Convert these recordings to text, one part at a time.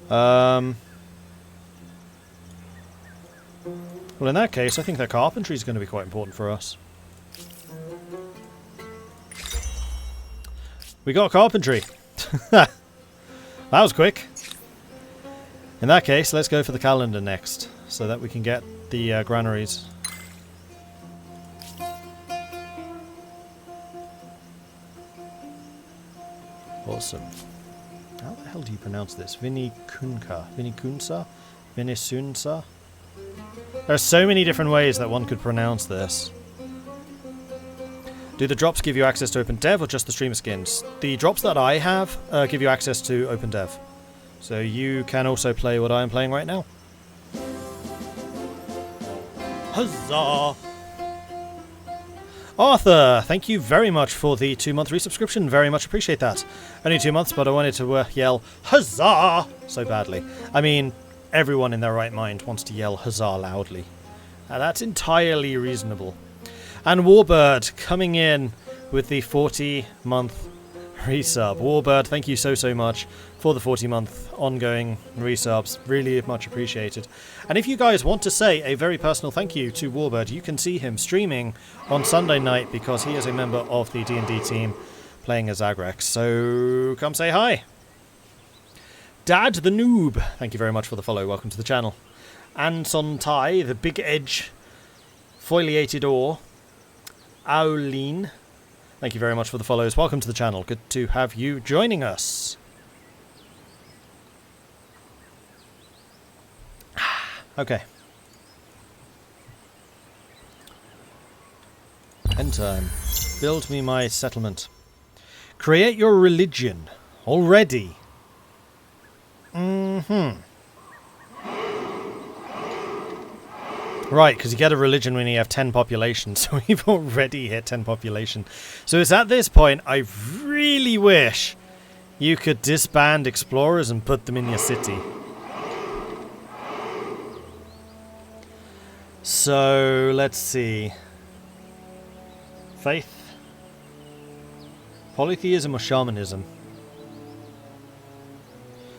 Well, in that case, I think that carpentry is going to be quite important for us. We got carpentry. That was quick. In that case, let's go for the calendar next, so that we can get the granaries. Awesome. How the hell do you pronounce this? Vinikunka? Vinikunsa? Vinisunsa? There are so many different ways that one could pronounce this. Do the drops give you access to OpenDev or just the streamer skins? The drops that I have give you access to OpenDev. So you can also play what I am playing right now. Huzzah! Arthur, thank you very much for the 2-month resubscription. Very much appreciate that. Only 2 months, but I wanted to yell huzzah so badly. I mean, everyone in their right mind wants to yell huzzah loudly. That's entirely reasonable. And Warbird coming in with the 40-month resub. Warbird, thank you so much for the 40-month ongoing resubs. Really much appreciated. And if you guys want to say a very personal thank you to Warbird, you can see him streaming on Sunday night because he is a member of the D&D team playing as Zagrex. So come say hi. Dad the Noob, thank you very much for the follow. Welcome to the channel. Anson Tai, the Big Edge Foliated Ore. Auline, thank you very much for the follows. Welcome to the channel. Good to have you joining us. Okay. End time. Build me my settlement. Create your religion. Already. Right, because you get a religion when you have 10 population, so we've already hit 10 population. So it's at this point I really wish you could disband explorers and put them in your city. So, let's see. Faith. Polytheism or shamanism?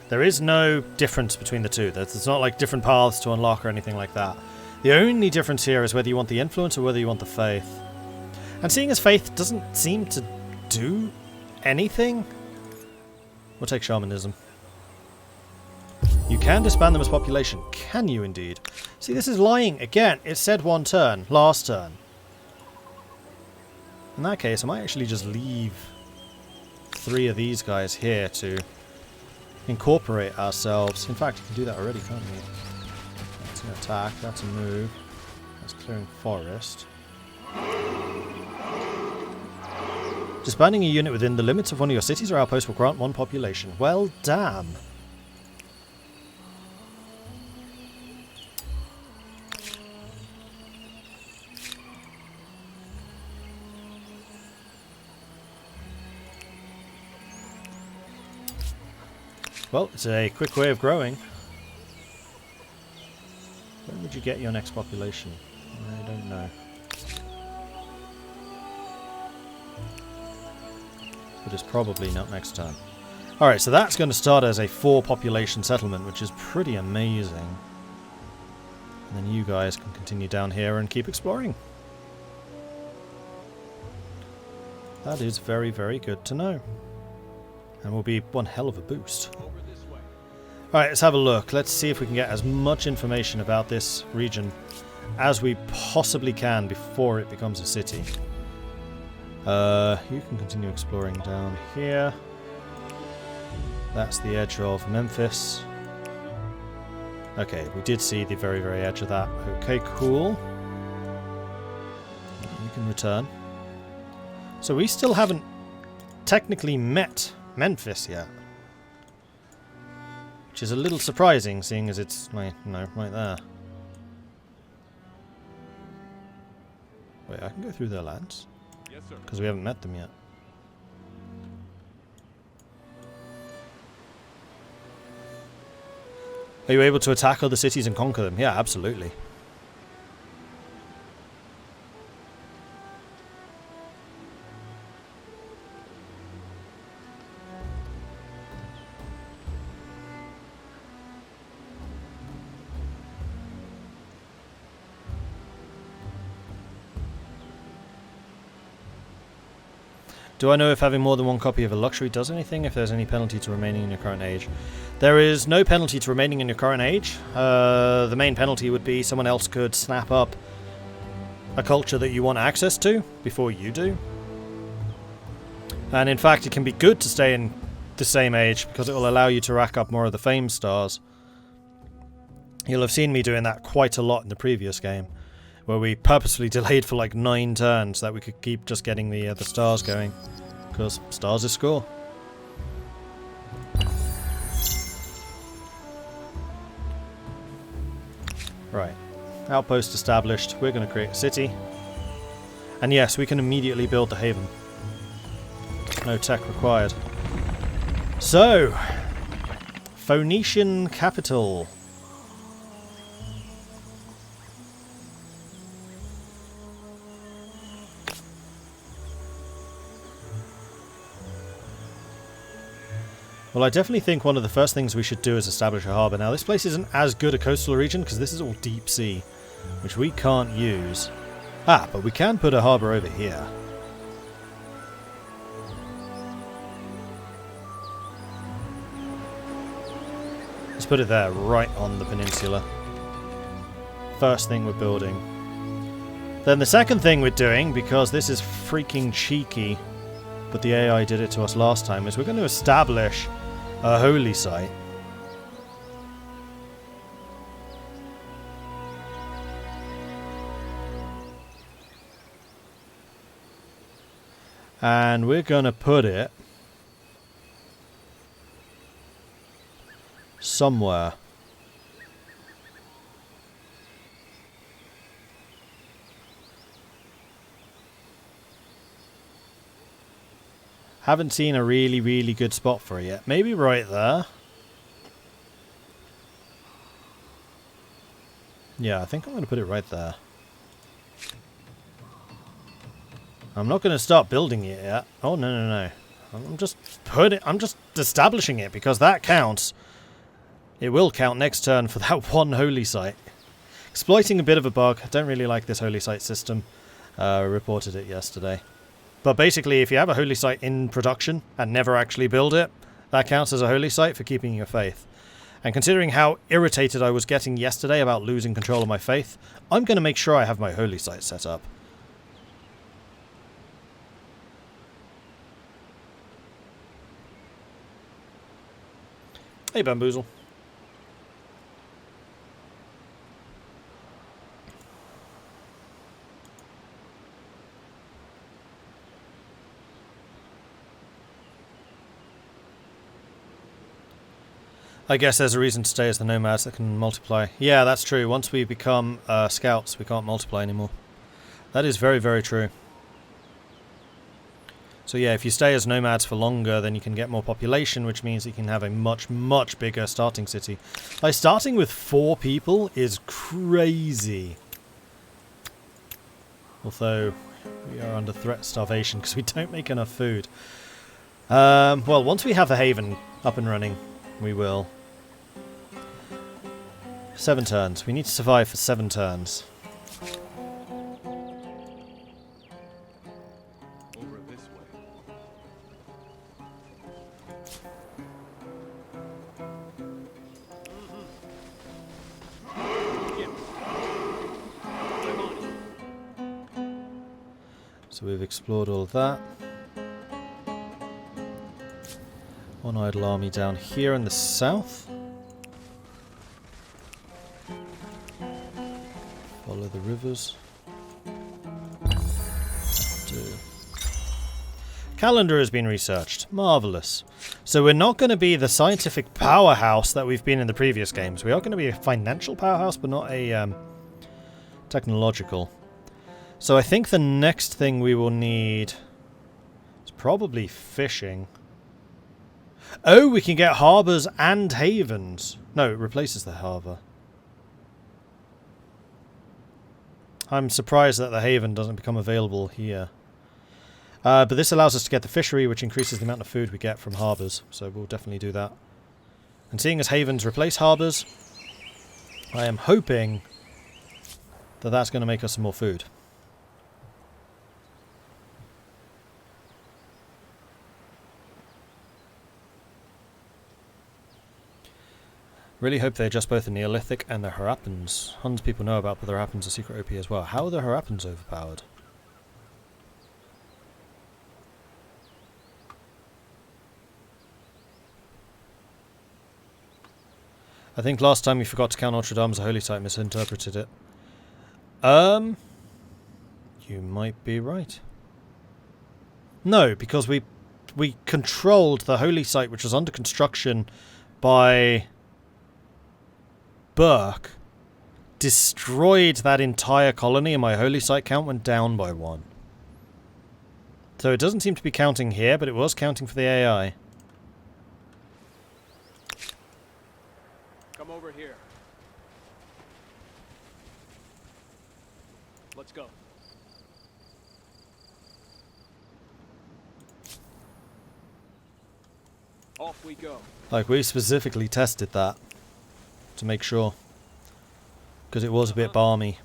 There is no difference between the two. There's not like different paths to unlock or anything like that. The only difference here is whether you want the influence or whether you want the faith. And seeing as faith doesn't seem to do anything, we'll take shamanism. You can disband them as population. Can you indeed? See, this is lying again. It said 1 turn, last turn. In that case, I might actually just leave 3 of these guys here to incorporate ourselves. In fact, you can do that already, can't you? That's an attack, that's a move. That's clearing forest. Disbanding a unit within the limits of one of your cities or outposts will grant 1 population. Well, damn. Well, it's a quick way of growing. When would you get your next population? I don't know. But it's probably not next time. Alright, so that's going to start as a 4 population settlement, which is pretty amazing. And then you guys can continue down here and keep exploring. That is very, very good to know. And will be one hell of a boost. Alright, let's have a look. Let's see if we can get as much information about this region as we possibly can before it becomes a city. You can continue exploring down here. That's the edge of Memphis. Okay, we did see the very, very edge of that. Okay, cool. You can return. So we still haven't technically met Memphis yet. Which is a little surprising, seeing as it's, right there. Wait, I can go through their lands? Yes, sir. Because we haven't met them yet. Are you able to attack other cities and conquer them? Yeah, absolutely. Do I know if having more than one copy of a luxury does anything, if there's any penalty to remaining in your current age? There is no penalty to remaining in your current age. The main penalty would be someone else could snap up a culture that you want access to before you do. And in fact, it can be good to stay in the same age because it will allow you to rack up more of the fame stars. You'll have seen me doing that quite a lot in the previous game, where we purposefully delayed for like 9 turns so that we could keep just getting the stars going, because stars is score. Right, outpost established. We're going to create a city, and yes, we can immediately build the haven. No tech required. So, Phoenician capital. Well, I definitely think one of the first things we should do is establish a harbour. Now, this place isn't as good a coastal region because this is all deep sea, which we can't use. Ah, but we can put a harbour over here. Let's put it there, right on the peninsula. First thing we're building. Then the second thing we're doing, because this is freaking cheeky, but the AI did it to us last time, is we're going to establish a holy site. And we're going to put it somewhere. Haven't seen a really good spot for it yet. Maybe right there. Yeah, I think I'm going to put it right there. I'm not going to start building it yet. Oh, no. I'm just establishing it because that counts. It will count next turn for that one holy site. Exploiting a bit of a bug. I don't really like this holy site system. Reported it yesterday. But basically, if you have a holy site in production and never actually build it, that counts as a holy site for keeping your faith. And considering how irritated I was getting yesterday about losing control of my faith, I'm going to make sure I have my holy site set up. Hey, Bamboozle. I guess there's a reason to stay as the nomads that can multiply. Yeah, that's true. Once we become scouts, we can't multiply anymore. That is very true. So yeah, if you stay as nomads for longer, then you can get more population, which means you can have a much bigger starting city. Like, starting with 4 people is crazy. Although, we are under threat starvation because we don't make enough food. Well, once we have the haven up and running, we will. 7 turns. We need to survive for 7 turns. Over this way. So we've explored all of that. One idle army down here in the south. Follow the rivers. Calendar has been researched. Marvellous. So we're not going to be the scientific powerhouse that we've been in the previous games. We are going to be a financial powerhouse, but not a technological. So I think the next thing we will need is probably fishing. Oh, we can get harbours and havens. No, it replaces the harbour. I'm surprised that the haven doesn't become available here. But this allows us to get the fishery, which increases the amount of food we get from harbours. So we'll definitely do that. And seeing as havens replace harbours, I am hoping that that's going to make us some more food. Really hope they adjust both the Neolithic and the Harappans. Huns people know about, but the Harappans are secret OP as well. How are the Harappans overpowered? I think last time we forgot to count Notre Dame as a holy site, misinterpreted it. You might be right. No, because we controlled the holy site, which was under construction by Burke, destroyed that entire colony, and my holy site count went down by 1. So it doesn't seem to be counting here, but it was counting for the AI. Come over here. Let's go. Off we go. Like, we specifically tested that to make sure, because it was a bit balmy.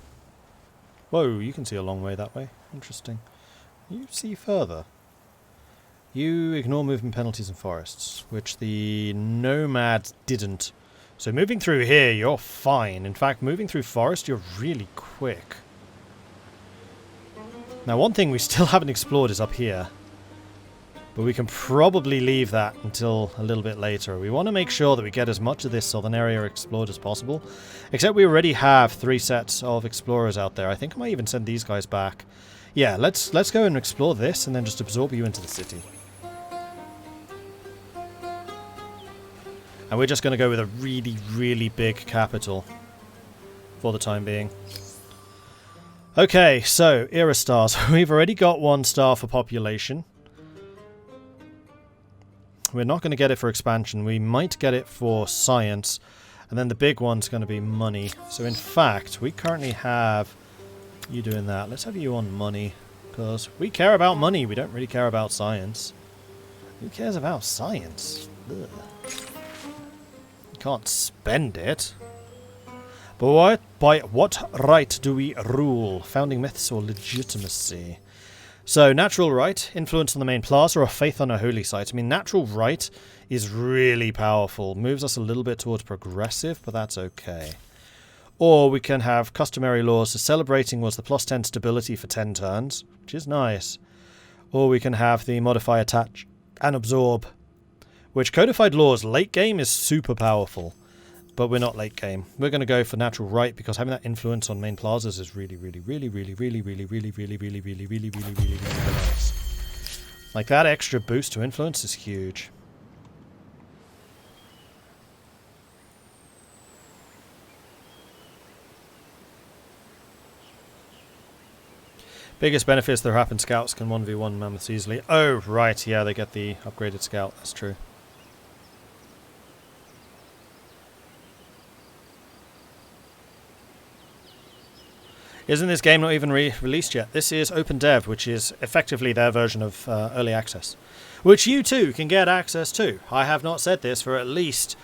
Whoa, you can see a long way that way. Interesting. You see further. You ignore movement penalties in forests, which the nomads didn't. So moving through here, you're fine. In fact, moving through forest, you're really quick. Now, one thing we still haven't explored is up here. But we can probably leave that until a little bit later. We want to make sure that we get as much of this southern area explored as possible. Except we already have 3 sets of explorers out there. I think I might even send these guys back. Yeah, let's go and explore this and then just absorb you into the city. And we're just going to go with a really, really big capital for the time being. Okay, so era stars. We've already got 1 star for population. We're not going to get it for expansion. We might get it for science. And then the big one's going to be money. So in fact, we currently have you doing that. Let's have you on money. Because we care about money. We don't really care about science. Who cares about science? Ugh. You can't spend it. But by what right do we rule? Founding myths or legitimacy? So, natural right, influence on the main plaza, or faith on a holy site. I mean, natural right is really powerful. Moves us a little bit towards progressive, but that's okay. Or we can have customary laws. So celebrating was the +10 stability for 10 turns, which is nice. Or we can have the modify, attach, and absorb, which codified laws late game is super powerful. But we're not late game. We're going to go for natural right because having that influence on main plazas is really, really, really, really, really, really, really, really, really, really, really, really, really, really nice. Like, that extra boost to influence is huge. Biggest benefit is the Harappan scouts can 1v1 mammoths easily. Oh, right, yeah, they get the upgraded scout. That's true. Isn't this game not even released yet? This is OpenDev, which is effectively their version of early access, which you too can get access to. I have not said this for at least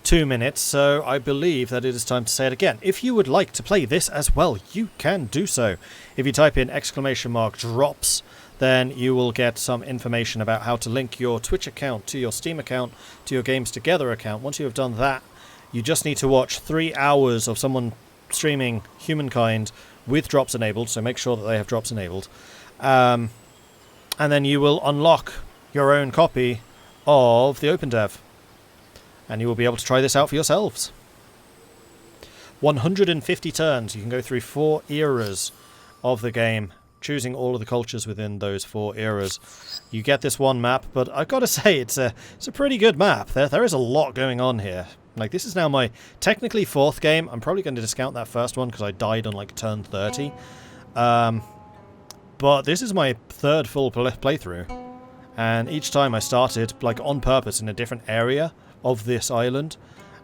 2 minutes, so I believe that it is time to say it again. If you would like to play this as well, you can do so. If you type in !drops, then you will get some information about how to link your Twitch account to your Steam account to your Games Together account. Once you have done that, you just need to watch 3 hours of someone streaming Humankind with drops enabled, so make sure that they have drops enabled, and then you will unlock your own copy of the OpenDev, and you will be able to try this out for yourselves. 150 turns. You can go through 4 eras of the game, choosing all of the cultures within those 4 eras. You get this one map, but I've got to say it's a pretty good map. There is a lot going on here. Like, this is now my technically 4th game. I'm probably going to discount that first one because I died on like turn 30. But this is my 3rd full playthrough. And each time I started like on purpose in a different area of this island.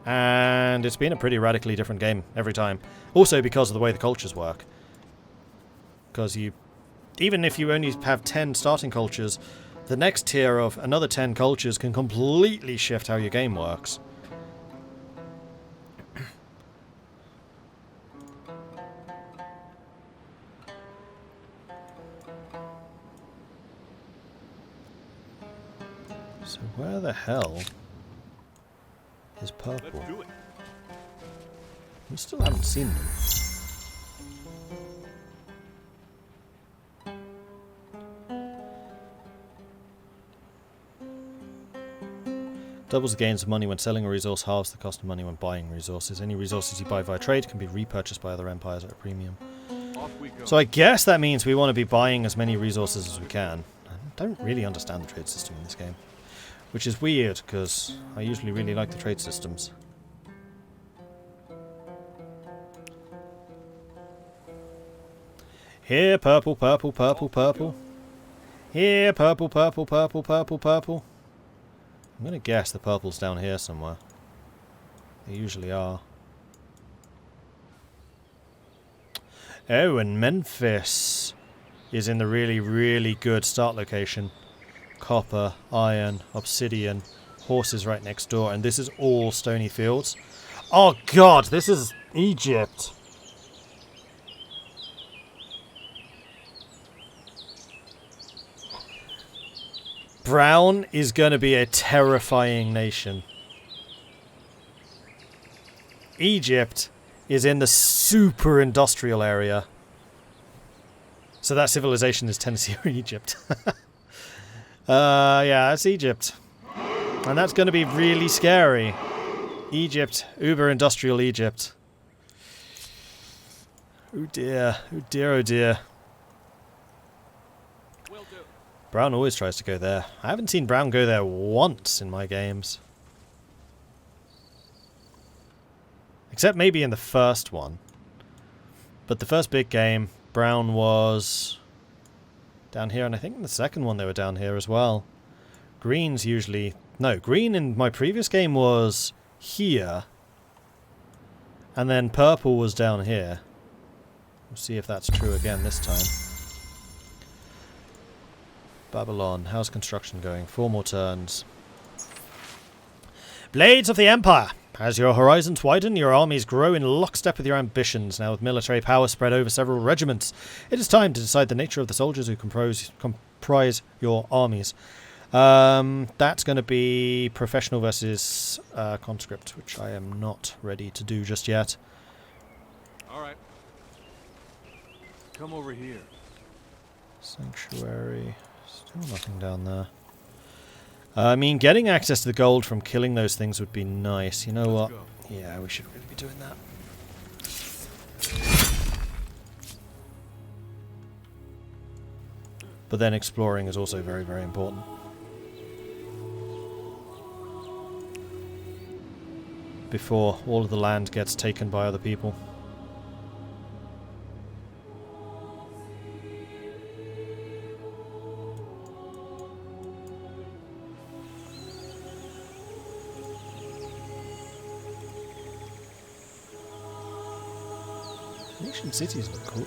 And it's been a pretty radically different game every time. Also because of the way the cultures work. Because even if you only have 10 starting cultures, the next tier of another 10 cultures can completely shift how your game works. So where the hell is purple? Let's do it. We still haven't seen them. Doubles the gains of money when selling a resource, halves the cost of money when buying resources. Any resources you buy via trade can be repurchased by other empires at a premium. So I guess that means we want to be buying as many resources as we can. I don't really understand the trade system in this game. Which is weird, because I usually really like the trade systems. Here, purple, purple, purple, purple. Here, purple, purple, purple, purple, purple. I'm going to guess the purple's down here somewhere. They usually are. Oh, and Memphis is in the really, really good start location. Copper, iron, obsidian, horses right next door, and this is all stony fields. Oh god, this is Egypt. Brown is going to be a terrifying nation. Egypt is in the super industrial area. So that civilization is Tennessee or Egypt. Yeah, that's Egypt. And that's going to be really scary. Egypt. Uber industrial Egypt. Oh dear. Oh dear, oh dear. Brown always tries to go there. I haven't seen Brown go there once in my games. Except maybe in the first one. But the first big game, Brown was down here, and I think in the second one they were down here as well. Green's usually... No, green in my previous game was here. And then purple was down here. We'll see if that's true again this time. Babylon, how's construction going? 4 more turns. Blades of the Empire! As your horizons widen, your armies grow in lockstep with your ambitions. Now with military power spread over several regiments, it is time to decide the nature of the soldiers who comprise your armies. That's going to be professional versus conscript, which I am not ready to do just yet. Alright. Come over here. Sanctuary. Still nothing down there. I mean, getting access to the gold from killing those things would be nice. You know what? Yeah, we should really be doing that. But then exploring is also very, very important. Before all of the land gets taken by other people. Ancient cities look cool.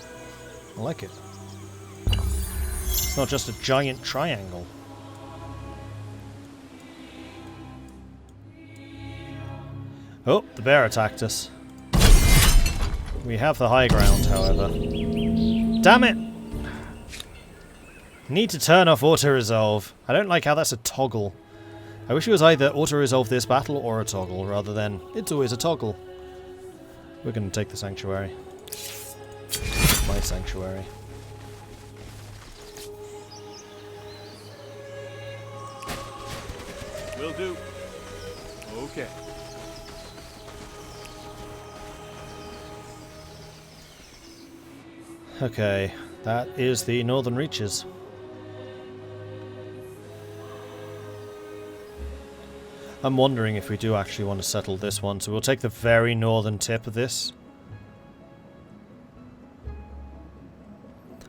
I like it. It's not just a giant triangle. Oh, the bear attacked us. We have the high ground, however. Damn it! Need to turn off auto-resolve. I don't like how that's a toggle. I wish it was either auto-resolve this battle or a toggle, rather than it's always a toggle. We're going to take the sanctuary. My sanctuary. Will do. Okay. Okay, that is the northern reaches. I'm wondering if we do actually want to settle this one, so we'll take the very northern tip of this.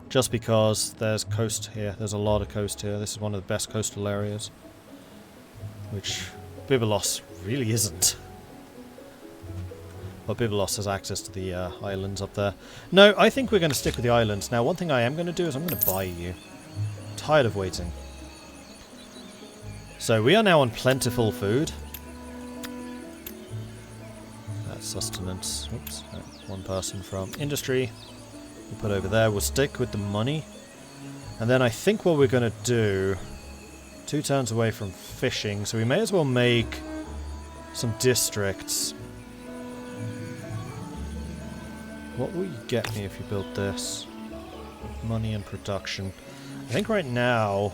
Just because there's coast here. There's a lot of coast here. This is one of the best coastal areas. Which Byblos really isn't. But Byblos has access to the islands up there. No, I think we're going to stick with the islands. Now, one thing I am going to do is I'm going to buy you. I'm tired of waiting. So, we are now on plentiful food. That's sustenance. Oops. No, one person from industry. We'll put over there. We'll stick with the money. And then I think what we're going to do... 2 turns away from fishing, so we may as well make some districts. What will you get me if you build this? Money and production. I think right now...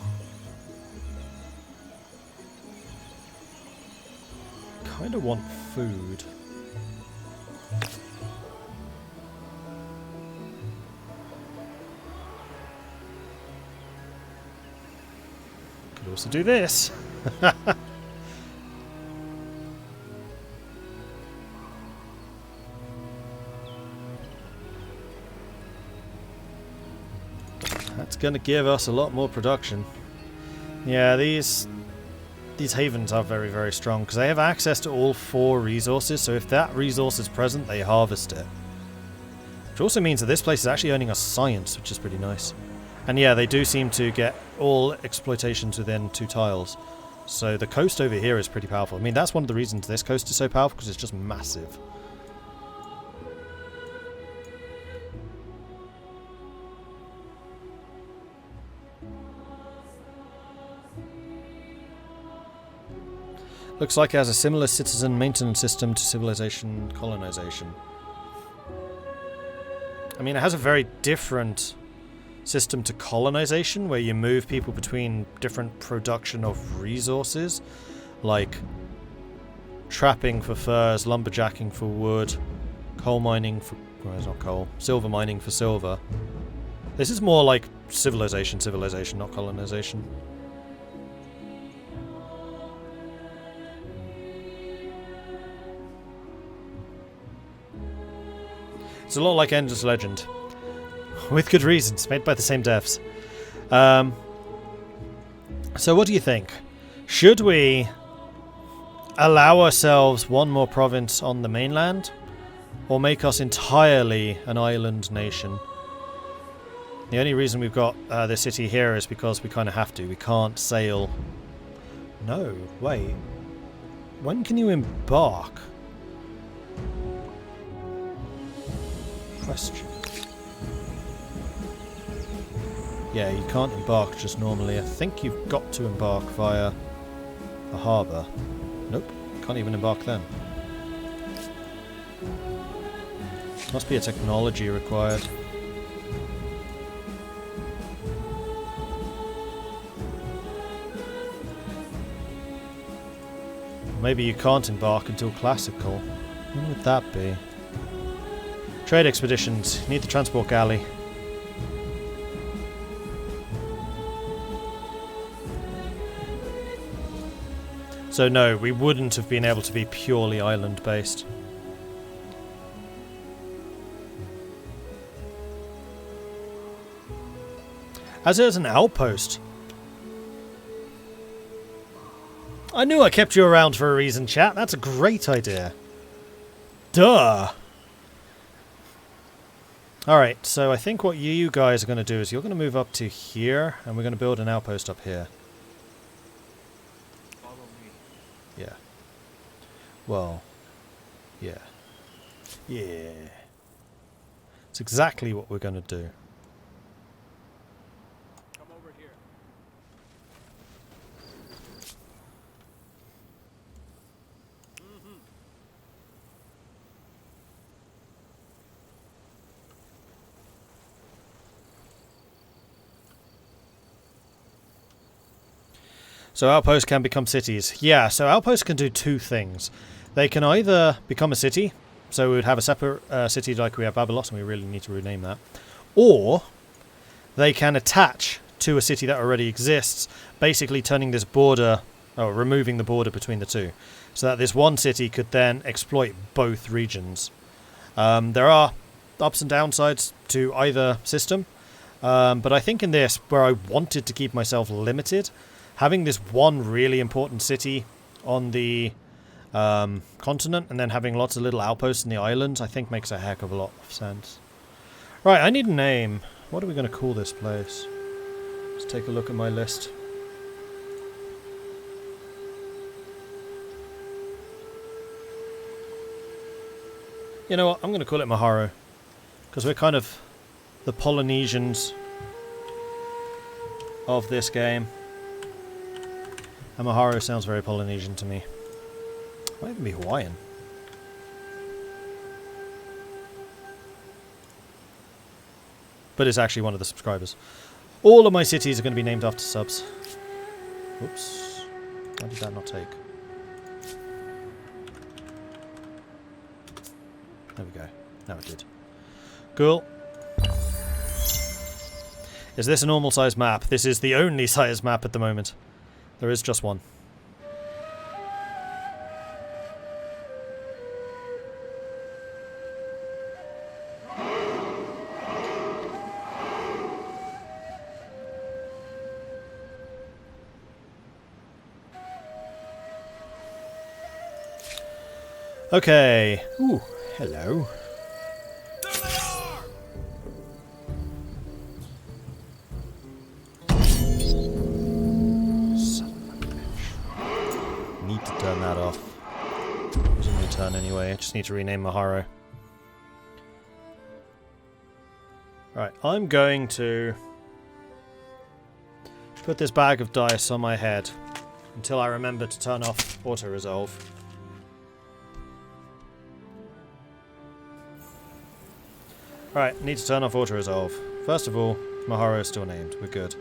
kind of want food. Could also do this. That's going to give us a lot more production. Yeah, these havens are very, very strong because they have access to all 4 resources, so if that resource is present, they harvest it. Which also means that this place is actually earning us science, which is pretty nice. And yeah, they do seem to get all exploitations within 2 tiles. So the coast over here is pretty powerful. I mean, that's one of the reasons this coast is so powerful, because it's just massive. Looks like it has a similar citizen maintenance system to civilization colonization. I mean, it has a very different system to colonization, where you move people between different production of resources, like trapping for furs, lumberjacking for wood, coal mining for... well, it's not coal. Silver mining for silver. This is more like civilization, not colonization. It's a lot like Endless Legend. With good reasons, made by the same devs. So what do you think? Should we allow ourselves one more province on the mainland? Or make us entirely an island nation? The only reason we've got the city here is because we kind of have to. We can't sail... No, wait. When can you embark? Question. Yeah, you can't embark just normally. I think you've got to embark via a harbour. Nope, can't even embark then. Must be a technology required. Maybe you can't embark until classical. When would that be? Trade expeditions. Need the transport galley. So no, we wouldn't have been able to be purely island-based. As it is an outpost. I knew I kept you around for a reason, chat. That's a great idea. Duh! Alright, so I think what you guys are going to do is you're going to move up to here, and we're going to build an outpost up here. Follow me. Yeah. Well, yeah. Yeah. It's exactly what we're going to do. Come over here. So outposts can become cities. Yeah, so outposts can do 2 things. They can either become a city, so we would have a separate city like we have Babylos, and we really need to rename that. Or they can attach to a city that already exists, basically turning this border, or removing the border between the 2. So that this one city could then exploit both regions. There are ups and downsides to either system, but I think in this, where I wanted to keep myself limited, having this one really important city on the continent and then having lots of little outposts in the islands, I think makes a heck of a lot of sense. Right, I need a name. What are we going to call this place? Let's take a look at my list. You know what? I'm going to call it Maharo, because we're kind of the Polynesians of this game. And Maharo sounds very Polynesian to me. Might even be Hawaiian. but it's actually one of the subscribers. All of my cities are going to be named after subs. Oops. Why did that not take? There we go. Now it did. Cool. Is this a normal size map? This is the only size map at the moment. There is just one. Okay. Ooh, hello. Son of a bitch. Need to turn that off. It was a new turn anyway. I just need to rename Maharo. Right, I'm going to put this bag of dice on my head until I remember to turn off auto-resolve. Right, need to turn off auto-resolve. First of all, Maharo is still named. We're good.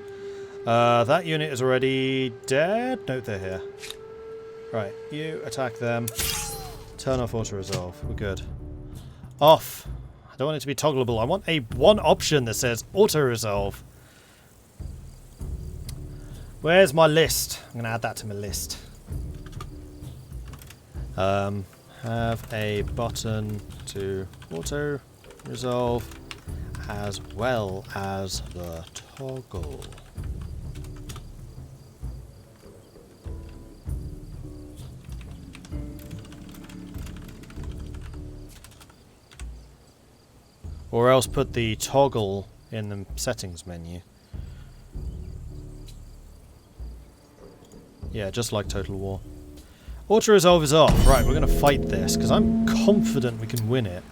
That unit is already dead? No, they're here. Right, you attack them. Turn off auto-resolve. We're good. Off. I don't want it to be toggleable. I want one option that says auto-resolve. Where's my list? I'm going to add that to my list. Have a button to auto-resolve as well as the toggle. Or else put the toggle in the settings menu. Yeah, just like Total War. Auto-resolve is off. Right, we're going to fight this, because I'm confident we can win it.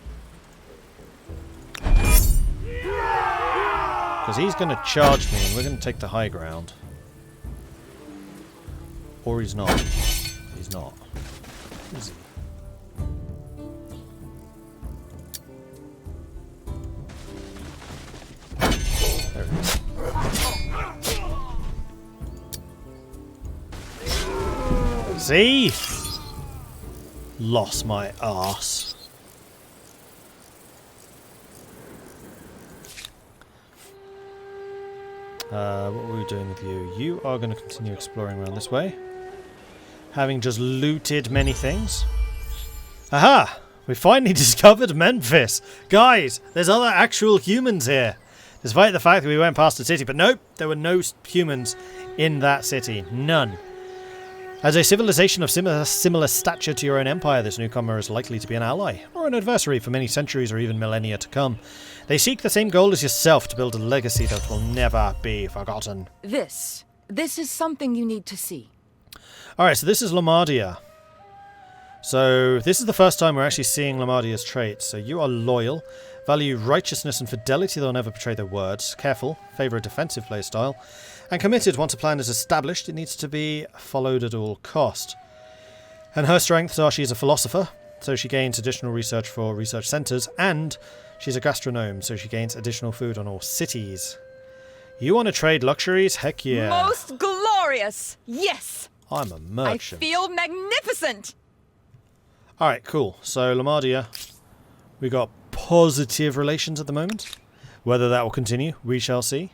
Because he's going to charge me, and we're going to take the high ground. Or he's not. He's not. Is he? There it is. See? Lost my arse. What were we doing with you? You are going to continue exploring around this way. Having just looted many things. Aha! We finally discovered Memphis! Guys, there's other actual humans here. Despite the fact that we went past the city. But nope, there were no humans in that city. None. As a civilization of similar stature to your own empire, this newcomer is likely to be an ally, or an adversary for many centuries or even millennia to come. They seek the same goal as yourself, to build a legacy that will never be forgotten. This is something you need to see. Alright, so this is Lamardia. So this is the first time we're actually seeing Lamardia's traits. So you are loyal, value righteousness and fidelity, they'll never betray their words, careful, favour a defensive playstyle, and committed. Once a plan is established, it needs to be followed at all cost. And her strengths are she's a philosopher, so she gains additional research for research centres, and she's a gastronome, so she gains additional food on all cities. You want to trade luxuries? Heck yeah. Most glorious! Yes! I'm a merchant. I feel magnificent! Alright, cool. So, Lamardia, we got positive relations at the moment. Whether that will continue, we shall see.